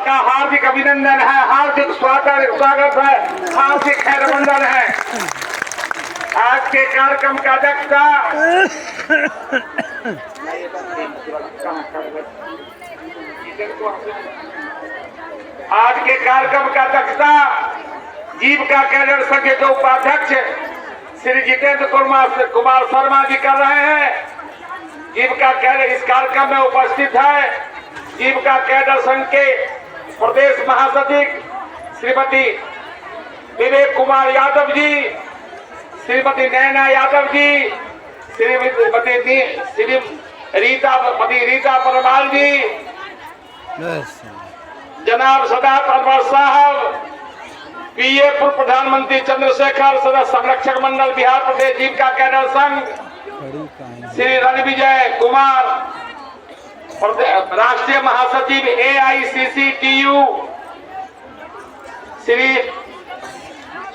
आपका हार्दिक अभिनंदन है, हार्दिक स्वागत है, हार्दिक खैरमंदन है। आज के कार्यक्रम का अध्यक्षता जीविका कैडर संघ के उपाध्यक्ष श्री जितेंद्र कुमार शर्मा जी कर रहे हैं। जीविका कैडर इस कार्यक्रम में उपस्थित है। जीविका कैडर संघ के प्रदेश महासचिव श्रीमती विवेक कुमार यादव जी, श्रीमती नैना यादव जी, श्रीमती रीता परमाल जी, जनाब सदात अनवर साहब, पीए पूर्व प्रधानमंत्री चंद्रशेखर, सदस्य संरक्षक मंडल बिहार प्रदेश जीविका कैडर संघ, श्री रणविजय कुमार, राष्ट्रीय महासचिव AICCTU, श्री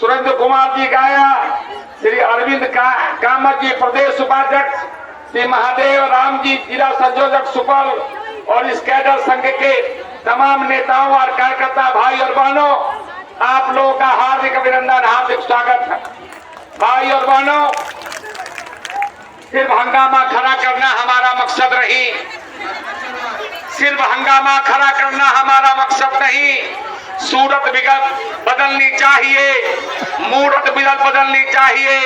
सुरेंद्र कुमार जी गाया, श्री अरविंद कामत जी प्रदेश उपाध्यक्ष, श्री महादेव राम जी जिला संयोजक सुपौल और इस कैडर संघ के तमाम नेताओं और कार्यकर्ता भाई और बहनों, आप लोगों का हार्दिक अभिनंदन, हार्दिक स्वागत है। भाई और बहनों, सिर्फ हंगामा खड़ा करना हमारा मकसद नहीं, सिर्फ हंगामा खड़ा करना हमारा मकसद नहीं। सूरत बदलनी चाहिए, मूरत बदलनी चाहिए।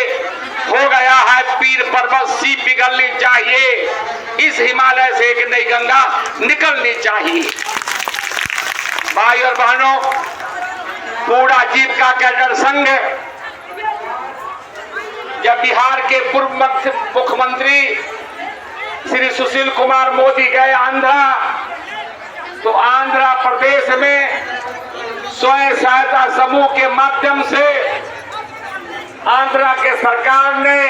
हो गया है पीर पर्वत सी पिघलनी चाहिए। इस हिमालय से एक नई गंगा निकलनी चाहिए। भाई और बहनों, पूरा जीविका कैडर संघ जब बिहार के पूर्व मुख्यमंत्री श्री सुशील कुमार मोदी गए आंध्रा, तो आंध्र प्रदेश में स्वयं सहायता समूह के माध्यम से आंध्र के सरकार ने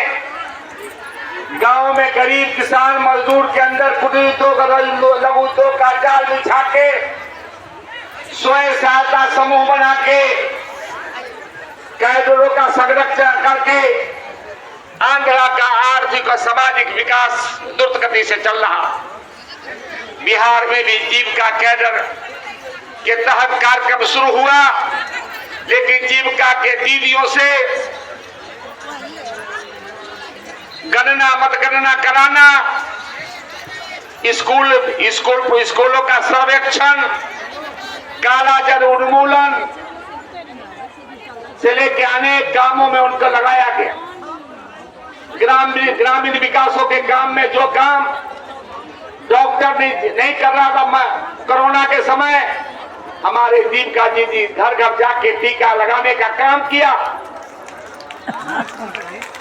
गांव में गरीब किसान मजदूर के अंदर कुटीर उद्योग, लघु उद्योग का जाल बिछा के स्वयं सहायता समूह बना के कैडरों का संरक्षण करके आंध्र का आर्थिक और सामाजिक विकास द्रुत गति से चल रहा। बिहार में भी जीविका कैडर के तहत कार्यक्रम शुरू हुआ, लेकिन जीविका के दीदियों से मतगणना कराना, स्कूलों का सर्वेक्षण, कालाजल उन्मूलन से लेके अनेक कामों में उनको लगाया गया। ग्रामीण विकासों के काम में जो काम डॉक्टर नहीं कर रहा था कोरोना के समय, हमारे जीविका जी घर घर जाके टीका लगाने का काम किया।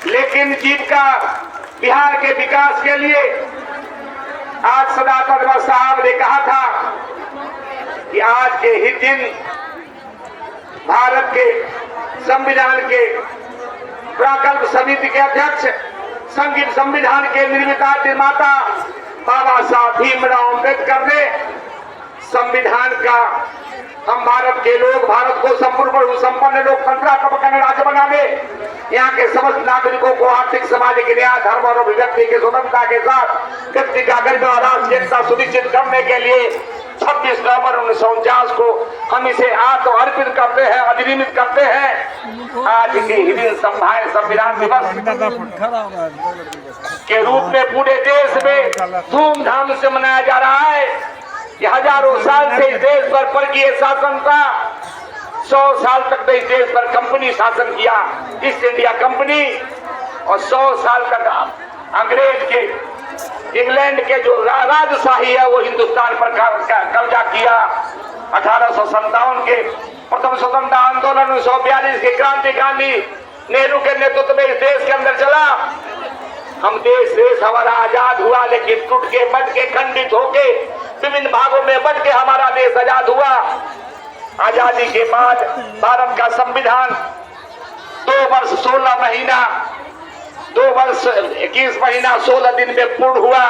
लेकिन जीविका बिहार के विकास के लिए आज सदात अनवर साहब ने कहा था कि आज के ही दिन भारत के संविधान के प्राकल्प समिति के अध्यक्ष, संविधान के निर्माता बाबा साहब भीमराव अम्बेडकर ने संविधान का हम भारत के लोग भारत को संपन्न लोकतंत्र राज्य बनाने, यहाँ के समस्त नागरिकों को आर्थिक सामाजिक न्याय, धर्म और अभिव्यक्ति की स्वतंत्रता के साथ व्यक्ति का गर्व और राष्ट्रीय एकता सुनिश्चित करने के लिए 26 नवंबर 1949 को हम इसे आत्मर्पित करते हैं, अधिनियमित करते हैं। आज के ही दिन संविधान दिवस के रूप में पूरे देश में धूमधाम से मनाया जा रहा है। कि हजारों साल से इस देश पर परकीय शासन था। 100 साल तक इस देश पर कंपनी शासन किया, ईस्ट इंडिया कंपनी, और 100 साल तक अंग्रेज के इंग्लैंड के जो राजशाही है वो हिंदुस्तान पर कब्जा किया। 1857 के प्रथम स्वतंत्रता आंदोलन 1942 के क्रांति गांधी नेहरू के नेतृत्व में इस देश के अंदर चला। हम देश हमारा आजाद हुआ, लेकिन टूट के बट के खंडित होके विभिन्न भागों में बट के हमारा देश आजाद हुआ। आजादी के बाद भारत का संविधान 2 वर्ष 16 महीना 2 वर्ष 21 महीना 16 दिन में पूर्ण हुआ।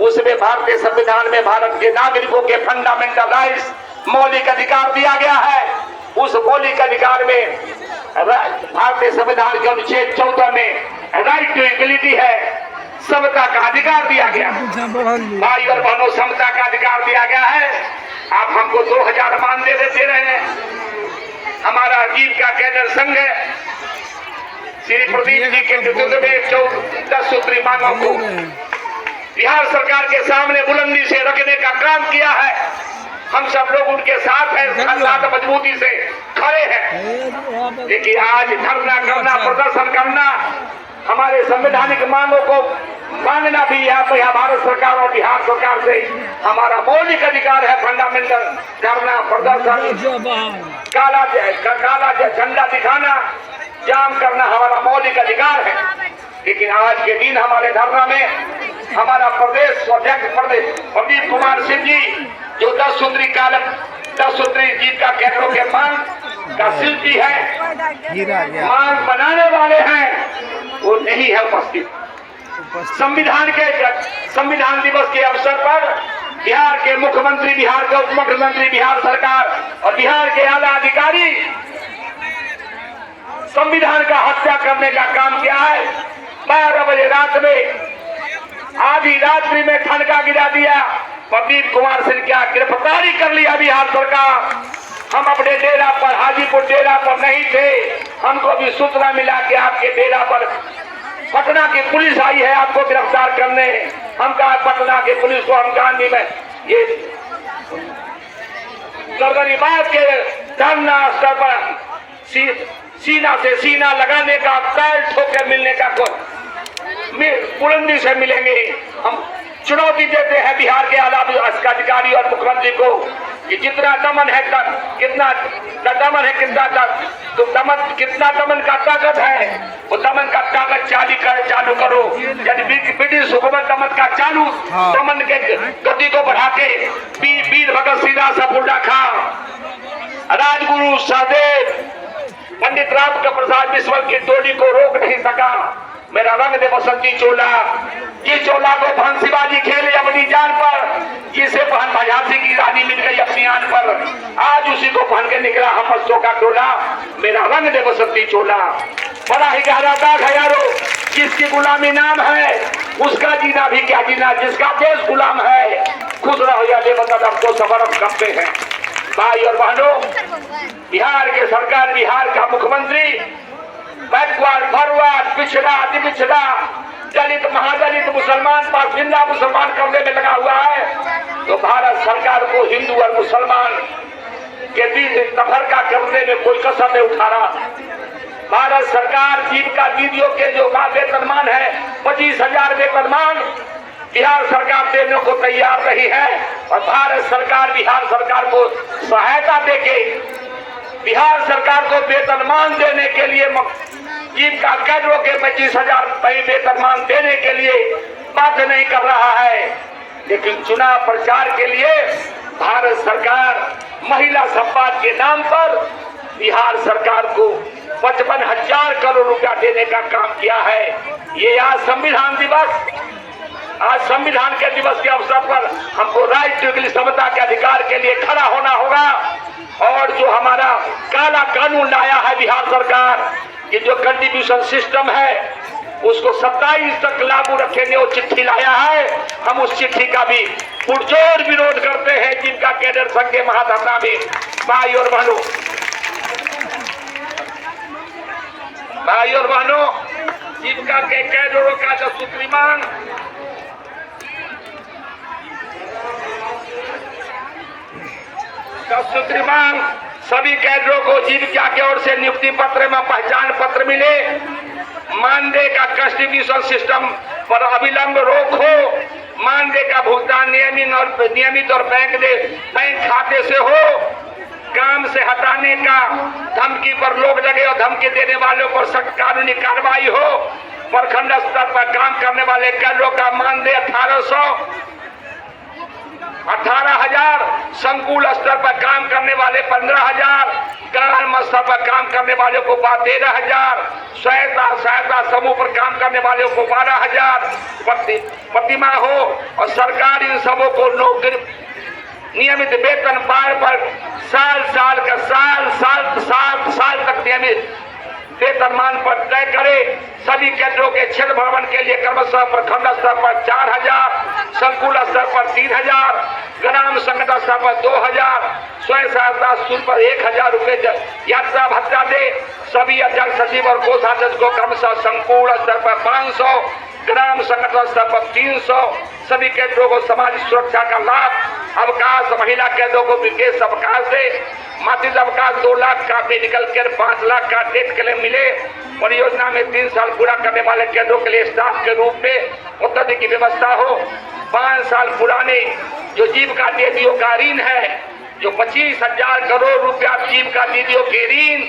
उसमें भारतीय संविधान में भारत के नागरिकोों के फंडामेंटल राइट्स, मौलिक अधिकार दिया गया है। उस मौलिक अधिकार में भारतीय संविधान के अनुच्छेद 14 में राइट टू इक्वलिटी है, समता का अधिकार दिया गया। भाई और बहनों, समता का अधिकार दिया गया है। आप हमको 2000 मानदेय देते रहे हैं। हमारा आजीविका कैडर संघ है श्री प्रदीप जी के नेतृत्व में 10 सूत्री मांगों को बिहार सरकार के सामने बुलंदी से रखने का काम किया है। हम सब लोग उनके साथ हैं, साथ मजबूती से खड़े हैं। लेकिन आज धरना करना, प्रदर्शन करना, हमारे संवैधानिक मांगों को मांगना भी यहाँ भारत सरकार और बिहार सरकार से हमारा मौलिक अधिकार है। फंडामेंटल धरना, प्रदर्शन, काला झंडा दिखाना, जाम करना हमारा मौलिक अधिकार है। लेकिन आज के दिन हमारे धरना में हमारा प्रदेश अध्यक्ष प्रदीप कुमार सिंह जी, जो 10 सूत्री जीविका कैडरों के मांग का शिल्पी है, मांग बनाने वाले हैं, वो नहीं है उपस्थित। संविधान दिवस के अवसर पर बिहार के मुख्यमंत्री, बिहार के उप मुख्यमंत्री, बिहार सरकार और बिहार के आला अधिकारी संविधान का हत्या करने का काम किया है। 12 बजे रात में, आधी रात्रि में ठनका गिरा दिया। प्रदीप कुमार सिंह क्या गिरफ्तारी कर लिया बिहार सरकार। हम अपने डेरा पर, हाजीपुर डेरा पर नहीं थे। हमको भी सूचना मिला कि आपके डेरा पर पटना की पुलिस आई है आपको गिरफ्तार करने। हम कहा पटना की पुलिस को हम गांधी में ये गरीबात के धरना स्तर पर सीना से सीना लगाने का, पैर ठोकर मिलने का बुलंदी से मिलेंगे। हम चुनौती देते हैं बिहार के आला अधिकारी और मुख्यमंत्री को कि जितना दमन है, कितना दमन है, कितना दमन का ताकत है, वो दमन का ताकत चालू करो। यदि ब्रिटिश हुकूमत दमन का चालू दमन के गति को बढ़ा के वीर भगत सिंह, सपुर्जा खां, राजगुरु सहदेव, पंडित राम प्रसाद बिस्वल की टोली को रोक नहीं सका। मेरा रंग दे बसंती चोला, ये चोला को फांसीबाजी खेले अपनी जान पर, जिसे पहन झांसी की रानी मिल गई अपनी आन पर, आज उसी को पहन के निकला हम बच्चों का टोला। मेरा रंग दे बसंती चोला, बड़ा ही गहरा दाग है यारो। जिसकी गुलामी नाम है उसका जीना भी क्या जीना, जिसका देश गुलाम है, खुश रहो या बेबदल आपको सबरफ करते हैं। भाई और बहनों, बिहार के सरकार, बिहार का मुख्यमंत्री बैकवर्ड, फॉरवर्ड, पिछड़ा, अति पिछड़ा, दलित, महादलित, मुसलमान पर जिंदा मुसलमान करने में लगा हुआ है। तो भारत सरकार को हिंदू और मुसलमान के बीच तफरका करने में कोई कसर नहीं उठा रहा। भारत सरकार जीविका दीदियों के जो वेतनमान है 25,000 वेतनमान बिहार सरकार देने को तैयार रही है। और भारत सरकार बिहार सरकार को सहायता देके बिहार सरकार को वेतनमान देने के लिए, जीविका कैडरों के 25,000 वेतनमान देने के लिए बाध्य नहीं कर रहा है। लेकिन चुनाव प्रचार के लिए भारत सरकार महिला संवाद के नाम पर बिहार सरकार को 55,000 करोड़ रुपया देने का काम किया है। ये आज संविधान दिवस, आज संविधान के दिवस के अवसर पर हमको राइट टू समता के अधिकार के लिए खड़ा होना होगा। और जो हमारा काला कानून लाया है बिहार सरकार, ये जो कंट्रीब्यूशन सिस्टम है उसको 27 तक लागू रखेंगे, वो चिट्ठी लाया है। हम उस चिट्ठी का भी पुरजोर विरोध करते हैं, जिनका कैडर संघ के महाधरना में। भाई और बहनों, जीविका के कैडरों का 10 सूत्री मांग सभी कैडरों को जीविका की ओर से नियुक्ति पत्र में पहचान पत्र मिले, मानदेय का कंट्रीब्यूशन सिस्टम पर अविलंब रोक हो, मानदेय का भुगतान नियमित और बैंक खाते से हो, काम से हटाने का धमकी पर रोक लगे और धमकी देने वालों पर सख्त कानूनी कार्रवाई हो, प्रखंड स्तर पर काम करने वाले कैडरों का मानदेय 18,000, संकुल स्तर पर काम करने वाले 15,000, ग्राम स्तर पर काम करने वालों को 13,000, सहायता समूह पर काम करने वालों को 12,000 प्रतिमाह हो। और सरकार इन सबों को नौकरी नियमित वेतन पाने पर साल तक नियमित वेतनमान पर तय करे। सभी केंद्रों के क्षेत्र भ्रमण के लिए क्रमशः प्रखंड स्तर पर 4000, संकुल स्तर पर 3000, ग्राम संगठन स्तर पर 2000, स्वयं सहायता शुल्क पर 1000 रुपए यात्रा भत्ता दे। सभी अध्यक्ष सचिव और कोषाध्यक्ष को क्रमशः संकुल स्तर पर 500, ग्राम संगठन स्तर पर 300, सभी केंद्रों को समाज सुरक्षा का लाभ, अवकाश, महिला केंद्रों को विशेष अवकाश दे। मातृत्व अवकाश 2 लाख का, मेडिकल केयर 5 लाख का डेथ क्लेम मिले। परियोजना में 3 साल पूरा करने वाले केंद्रों के लिए स्टाफ के रूप में उत्तराधिकारी की व्यवस्था हो। 5 साल पुराने जो जीविका दीदियों का ऋण है, जो 25,000 करोड़ रुपया जीविका दीदियों के ऋण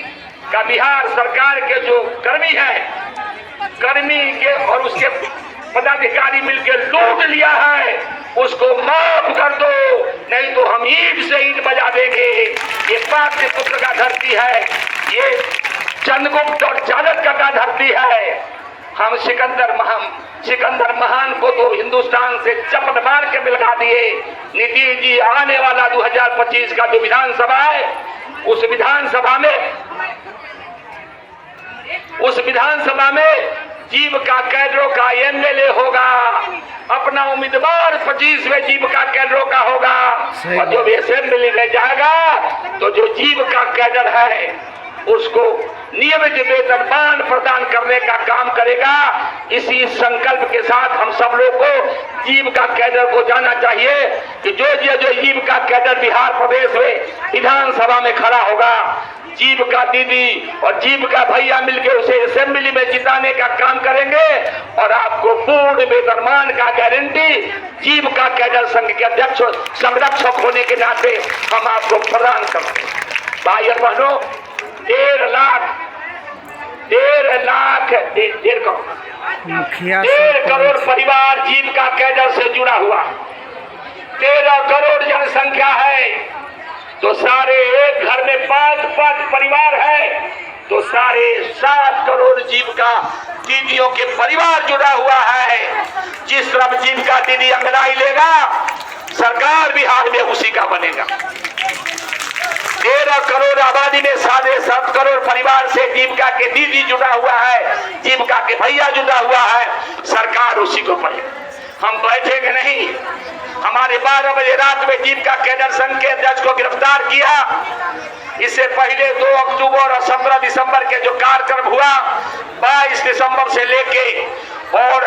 का बिहार सरकार के जो कर्मी है, कर्मी के और उसके पदाधिकारी मिलकर लूट लिया है, उसको माफ कर दो, नहीं तो हम ईंट से ईंट बजा देंगे। ये पाटलिपुत्र का धरती है, ये चंद्रगुप्त और चाणक्य का धरती है। हम सिकंदर महान को तो हिंदुस्तान से चपट मार के मिलगा दिए। नीतीश जी आने वाला 2025 का जो विधानसभा है, उस विधानसभा में जीविका कैडरों का एमएलए होगा। अपना उम्मीदवार 25वें जीविका कैडरों का होगा। और जो असेंबली में जाएगा तो जो जीविका कैडर है उसको नियमित वेतनमान प्रदान करने का काम करेगा। इसी संकल्प के साथ हम सब लोग को जीविका कैडर को जाना चाहिए कि जो जीविका कैडर बिहार प्रदेश में विधानसभा में खड़ा होगा, जीविका दीदी और जीविका भैया मिलकर उसे असेंबली में जिताने का काम करेंगे। और आपको पूर्ण वेतनमान का गारंटी जीविका कैडर संघ के अध्यक्ष संरक्षक होने के नाते हम आपको प्रदान करते हैं। भाई और बहनों, 1.5 करोड़ परिवार जीविका कैडर से जुड़ा हुआ, 13 करोड़ जनसंख्या है, तो सारे एक घर में 5 परिवार है, तो सारे 7 करोड़ जीविका दीदियों के परिवार जुड़ा हुआ है। जिस तरफ जीविका दीदी अंगड़ाई लेगा, सरकार बिहार में उसी का बनेगा। 13 करोड़ आबादी में 7.5 करोड़ परिवार से जीविका के दीदी जुड़ा हुआ है, जीविका के भैया जुड़ा हुआ है, सरकार उसी को बनेगा। हम बैठेंगे नहीं। हमारे 12 बजे रात में जीविका कैडर संघ के अध्यक्ष को गिरफ्तार किया। इससे पहले 2 अक्टूबर और 17 दिसंबर के जो कार्यक्रम हुआ, 22 दिसंबर से लेके और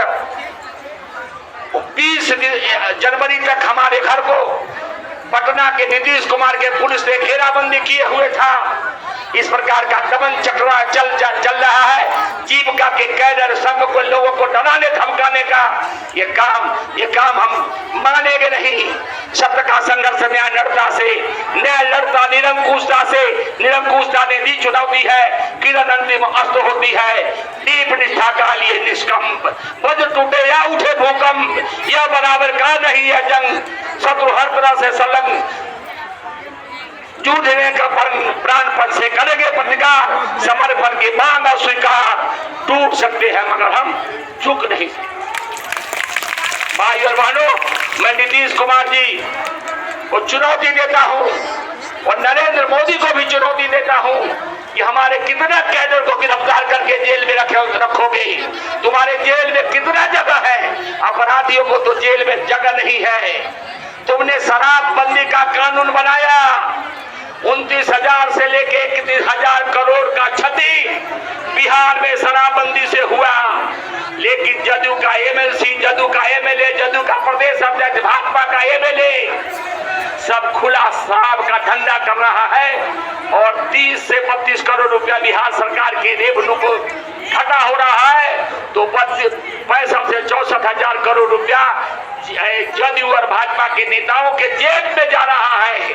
20 जनवरी तक हमारे घर को पटना के नीतीश कुमार के पुलिस ने घेराबंदी किए हुए था। इस प्रकार का दमन चक्र चल रहा है। जीविका के कैडर संघ को, लोगों को डराने धमकाने का ये काम हम मानेंगे नहीं। सत्य का संघर्ष न्याय लड़ता निरंकुशता ने दी चुनौती है। किरण अंतिम अस्त्र होती है, दीप निष्ठा का लिए निष्कंप। वज्र टूटे या उठे भूकंप, यह बराबर का नहीं है जंग। शत्रु हर तरह से संलग्न, जूझने का प्राणपण से करेंगे प्रतिकार। समर्पण की मांग अस्वीकार, टूट सकते हैं मगर हम झुक नहीं सकते। भाई और बहनों, मैं नीतीश कुमार जी को चुनौती देता हूं और नरेंद्र मोदी को भी चुनौती देता हूं कि हमारे कितना कैडर को गिरफ्तार करके जेल में रखोगे। तुम्हारे जेल में कितना जगह है, अपराधियों को तो जेल में जगह नहीं है। तुमने शराबबंदी का कानून बनाया, 29,000 से लेके 31,000 करोड़ का क्षति बिहार में शराबबंदी से हुआ। लेकिन जदयू का एमएलसी, जदयू का एमएलए, जदयू का प्रदेश अध्यक्ष, भाजपा का एमएलए सब खुला शराब का धंधा कर रहा है और 30 से 32 करोड़ रुपया बिहार सरकार के रेवेन्यू को घटा हो रहा है। तो 65 से 64,000 करोड़ रुपया जदयू और भाजपा के नेताओं के जेब में जा रहा है।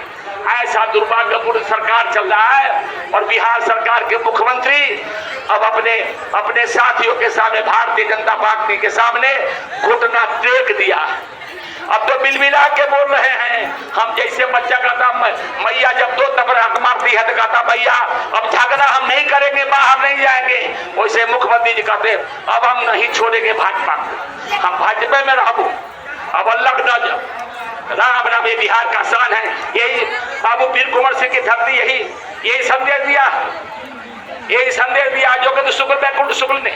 ऐसा दुर्भाग्यपूर्ण सरकार चल रहा है और बिहार सरकार के मुख्यमंत्री अब अपने साथियों के सामने, भारतीय जनता पार्टी के सामने घुटना टेक दिया। अब तो मिलमिला के बोल रहे हैं। हम जैसे बच्चा कहता मैया जब 2 तबड़क मारती है तो कहता भैया अब झगड़ा हम नहीं करेंगे, बाहर नहीं जाएंगे। वैसे मुख्यमंत्री जी कहते अब हम नहीं छोड़ेंगे भाजपा, हम भाजपा में रहूं। अब राम राम, ये बिहार का शान है। यही बाबू वीर कुंवर सिंह की धरती यही संदेश दिया। यही संदेश दिया योगेंद्र शुक्ल बैकुंठ शुक्ल ने।